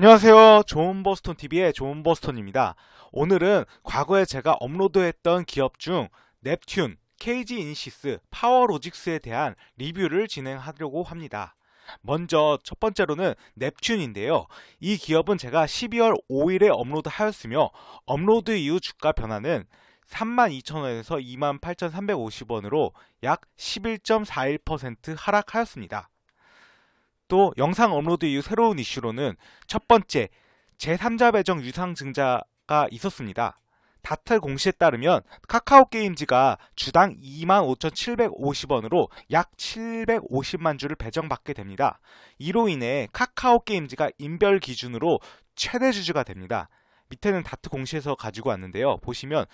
안녕하세요. 좋은버스톤TV의 좋은버스톤입니다. 오늘은 과거에 제가 업로드했던 기업 중 넵튠, KG 이니시스, 파워로직스에 대한 리뷰를 진행하려고 합니다. 먼저 첫 번째로는 넵튠인데요. 이 기업은 제가 12월 5일에 업로드하였으며 업로드 이후 주가 변화는 32,000원에서 28,350원으로 약 11.41% 하락하였습니다. 또 영상 업로드 이후 새로운 이슈로는 첫 번째, 제3자 배정 유상 증자가 있었습니다. 다트 공시에 따르면 카카오 게임즈가 주당 25,750원으로 약 750만 주를 배정받게 됩니다. 이로 인해 카카오 게임즈가 인별 기준으로 최대 주주가 됩니다. 밑에는 다트 공시에서 가지고 왔는데요. 보시면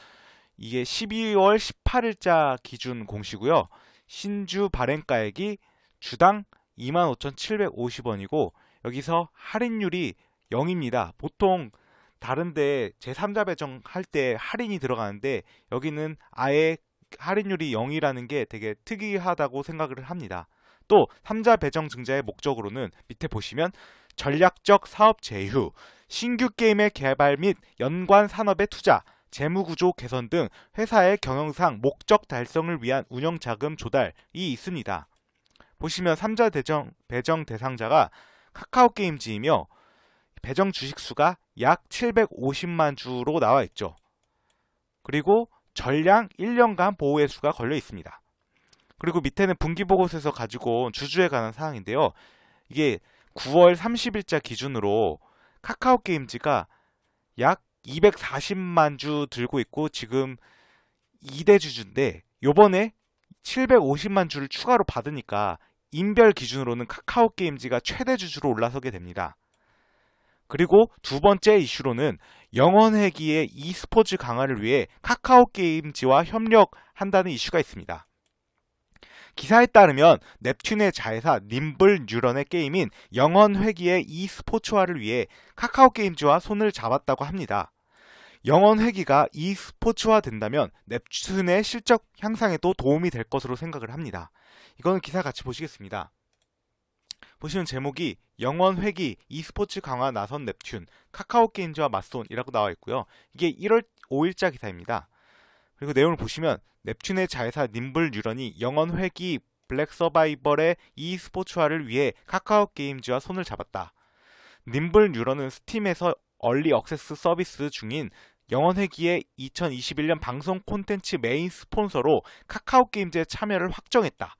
이게 12월 18일자 기준 공시고요. 신주 발행가액이 주당 25,750원이고 여기서 할인율이 0입니다. 보통 다른데 제3자 배정할 때 할인이 들어가는데 여기는 아예 할인율이 0이라는 게 되게 특이하다고 생각을 합니다. 또 3자 배정 증자의 목적으로는 밑에 보시면 전략적 사업 제휴, 신규 게임의 개발 및 연관 산업의 투자, 재무구조 개선 등 회사의 경영상 목적 달성을 위한 운영 자금 조달이 있습니다. 보시면 3자 배정 대상자가 카카오 게임즈이며 배정 주식수가 약 750만 주로 나와 있죠. 그리고 전량 1년간 보호회수가 걸려 있습니다. 그리고 밑에는 분기보고서에서 가지고 온 주주에 관한 사항인데요. 이게 9월 30일자 기준으로 카카오 게임즈가 약 240만 주 들고 있고 지금 2대 주주인데 요번에 750만 주를 추가로 받으니까 인별 기준으로는 카카오 게임즈가 최대 주주로 올라서게 됩니다. 그리고 두 번째 이슈로는 영원회기의 e스포츠 강화를 위해 카카오 게임즈와 협력한다는 이슈가 있습니다. 기사에 따르면 넵튠의 자회사 님블 뉴런의 게임인 영원회기의 e스포츠화를 위해 카카오 게임즈와 손을 잡았다고 합니다. 영원회기가 e스포츠화 된다면 넵튠의 실적 향상에도 도움이 될 것으로 생각을 합니다. 이거는 기사 같이 보시겠습니다. 보시면 제목이 영원회기 e스포츠 강화 나선 넵튠 카카오 게임즈와 맞손이라고 나와 있고요. 이게 1월 5일자 기사입니다. 그리고 내용을 보시면 넵튠의 자회사 님블 뉴런이 영원회기 블랙 서바이벌의 e스포츠화를 위해 카카오 게임즈와 손을 잡았다. 님블 뉴런은 스팀에서 얼리 억세스 서비스 중인 영원회기의 2021년 방송 콘텐츠 메인 스폰서로 카카오 게임즈의 참여를 확정했다.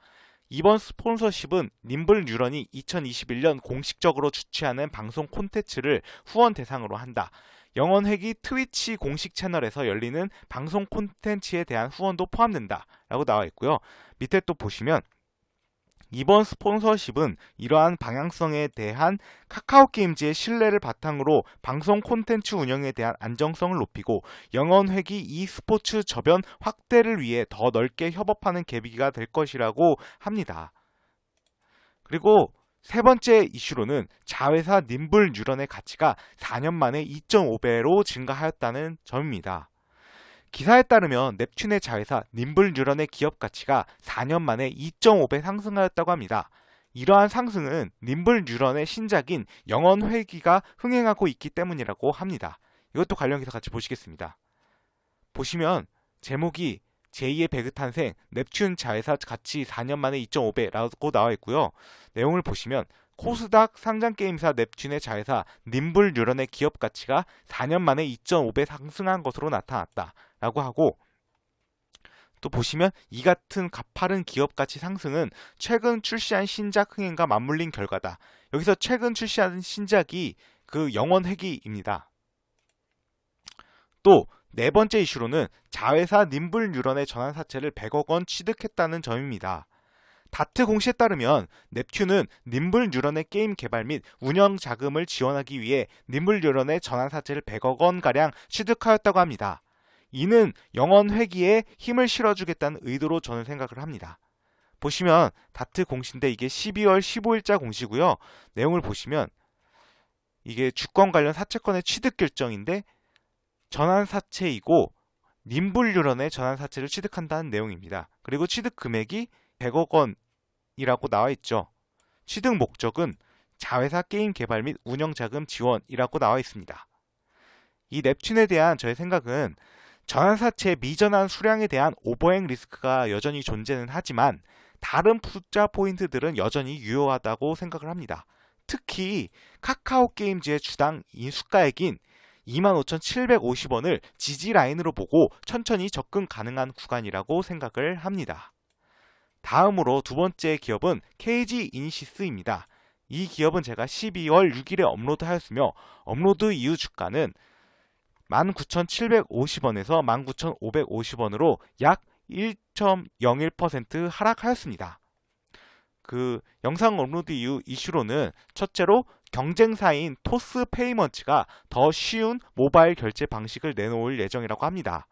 이번 스폰서십은 님블 뉴런이 2021년 공식적으로 주최하는 방송 콘텐츠를 후원 대상으로 한다. 영원회기 트위치 공식 채널에서 열리는 방송 콘텐츠에 대한 후원도 포함된다. 라고 나와 있고요. 밑에 또 보시면 이번 스폰서십은 이러한 방향성에 대한 카카오 게임즈의 신뢰를 바탕으로 방송 콘텐츠 운영에 대한 안정성을 높이고 영원회기 e스포츠 저변 확대를 위해 더 넓게 협업하는 계기가 될 것이라고 합니다. 그리고 세 번째 이슈로는 자회사 님블 뉴런의 가치가 4년 만에 2.5배로 증가하였다는 점입니다. 기사에 따르면 넵튠의 자회사 님블 뉴런의 기업 가치가 4년 만에 2.5배 상승하였다고 합니다. 이러한 상승은 님블 뉴런의 신작인 영원회기가 흥행하고 있기 때문이라고 합니다. 이것도 관련 기사 같이 보시겠습니다. 보시면 제목이 제2의 배그 탄생 넵튠 자회사 가치 4년 만에 2.5배라고 나와 있고요. 내용을 보시면 코스닥 상장게임사 넵튠의 자회사 님블 뉴런의 기업 가치가 4년 만에 2.5배 상승한 것으로 나타났다 라고 하고, 또 보시면 이 같은 가파른 기업 가치 상승은 최근 출시한 신작 흥행과 맞물린 결과다. 여기서 최근 출시한 신작이 그 영원회기입니다. 또 네 번째 이슈로는 자회사 님블 뉴런의 전환사채를 100억 원 취득했다는 점입니다. 다트 공시에 따르면 넵튠은 님블 뉴런의 게임 개발 및 운영 자금을 지원하기 위해 님블 뉴런의 전환사채를 100억 원가량 취득하였다고 합니다. 이는 영원회기에 힘을 실어주겠다는 의도로 저는 생각을 합니다. 보시면 다트 공시인데 이게 12월 15일자 공시고요. 내용을 보시면 이게 주권 관련 사채권의 취득 결정인데 전환사채이고 님블 뉴런의 전환사채를 취득한다는 내용입니다. 그리고 취득 금액이 100억 원이라고 나와 있죠. 취득 목적은 자회사 게임 개발 및 운영 자금 지원이라고 나와 있습니다. 이 넵튠에 대한 저의 생각은 전환사채 미전환 수량에 대한 오버행 리스크가 여전히 존재는 하지만 다른 투자 포인트들은 여전히 유효하다고 생각을 합니다. 특히 카카오 게임즈의 주당 인수가액인 25,750원을 지지 라인으로 보고 천천히 접근 가능한 구간이라고 생각을 합니다. 다음으로 두 번째 기업은 KG 이니시스입니다. 이 기업은 제가 12월 6일에 업로드하였으며 업로드 이후 주가는 19,750원에서 19,550원으로 약 1.01% 하락하였습니다. 그 영상 업로드 이후 이슈로는 첫째로 경쟁사인 토스 페이먼츠가 더 쉬운 모바일 결제 방식을 내놓을 예정이라고 합니다.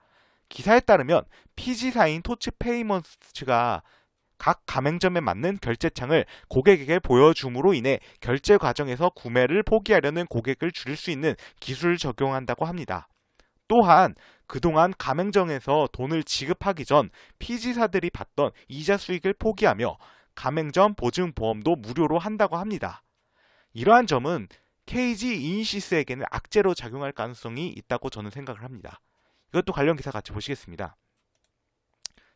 기사에 따르면 PG사인 토스 페이먼츠가 각 가맹점에 맞는 결제창을 고객에게 보여줌으로 인해 결제 과정에서 구매를 포기하려는 고객을 줄일 수 있는 기술을 적용한다고 합니다. 또한 그동안 가맹점에서 돈을 지급하기 전 PG사들이 받던 이자 수익을 포기하며 가맹점 보증보험도 무료로 한다고 합니다. 이러한 점은 KG 이니시스에게는 악재로 작용할 가능성이 있다고 저는 생각을 합니다. 이것도 관련 기사 같이 보시겠습니다.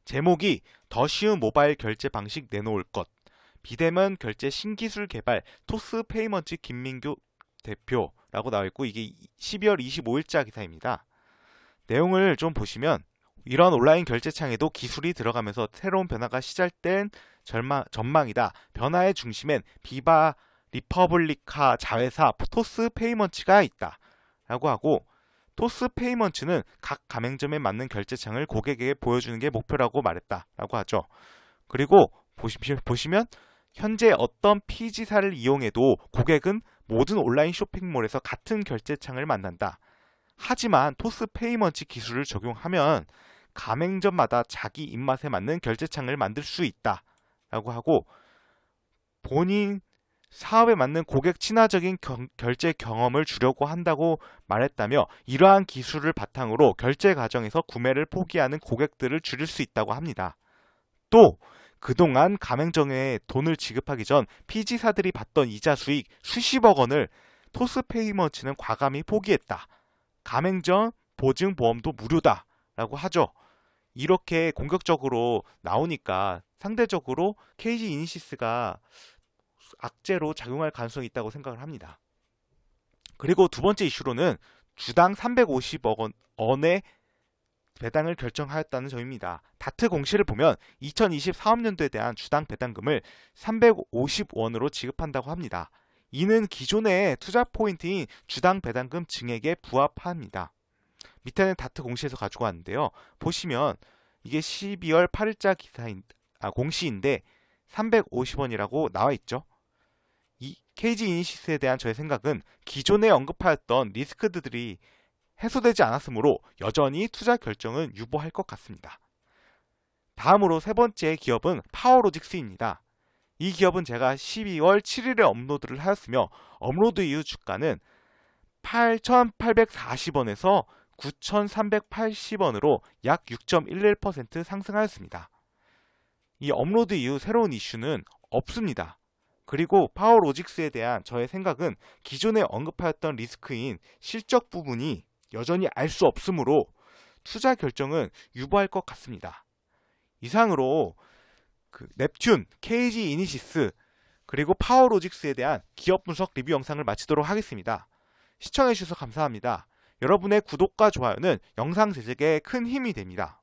제목이 더 쉬운 모바일 결제 방식 내놓을 것, 비대면 결제 신기술 개발 토스 페이먼츠 김민규 대표라고 나와 있고 이게 12월 25일자 기사입니다. 내용을 좀 보시면 이런 온라인 결제창에도 기술이 들어가면서 새로운 변화가 시작된 전망이다. 변화의 중심엔 비바 리퍼블리카 자회사 토스 페이먼츠가 있다. 라고 하고 토스 페이먼츠는 각 가맹점에 맞는 결제창을 고객에게 보여주는 게 목표라고 말했다라고 하죠. 그리고 보시면 현재 어떤 PG사를 이용해도 고객은 모든 온라인 쇼핑몰에서 같은 결제창을 만난다. 하지만 토스 페이먼츠 기술을 적용하면 가맹점마다 자기 입맛에 맞는 결제창을 만들 수 있다. 라고 하고 본인 사업에 맞는 고객 친화적인 결제 경험을 주려고 한다고 말했다며 이러한 기술을 바탕으로 결제 과정에서 구매를 포기하는 고객들을 줄일 수 있다고 합니다. 또 그동안 가맹점에 돈을 지급하기 전 PG사들이 받던 이자 수익 수십억 원을 토스 페이먼츠는 과감히 포기했다. 가맹점 보증보험도 무료다. 라고 하죠. 이렇게 공격적으로 나오니까 상대적으로 KG 이니시스가 악재로 작용할 가능성이 있다고 생각을 합니다. 그리고 두 번째 이슈로는 주당 350억 원의 배당을 결정하였다는 점입니다. 다트 공시를 보면 2024년도에 대한 주당 배당금을 350원으로 지급한다고 합니다. 이는 기존의 투자 포인트인 주당 배당금 증액에 부합합니다. 밑에는 다트 공시에서 가지고 왔는데요. 보시면 이게 12월 8일자 공시인데 350원이라고 나와 있죠. 이 KG 이니시스에 대한 저의 생각은 기존에 언급하였던 리스크들이 해소되지 않았으므로 여전히 투자 결정은 유보할 것 같습니다. 다음으로 세 번째 기업은 파워로직스입니다. 이 기업은 제가 12월 7일에 업로드를 하였으며 업로드 이후 주가는 8,840원에서 9,380원으로 약 6.11% 상승하였습니다. 이 업로드 이후 새로운 이슈는 없습니다. 그리고 파워로직스에 대한 저의 생각은 기존에 언급하였던 리스크인 실적 부분이 여전히 알 수 없으므로 투자 결정은 유보할 것 같습니다. 이상으로 넵튠, KG 이니시스, 그리고 파워로직스에 대한 기업 분석 리뷰 영상을 마치도록 하겠습니다. 시청해주셔서 감사합니다. 여러분의 구독과 좋아요는 영상 제작에 큰 힘이 됩니다.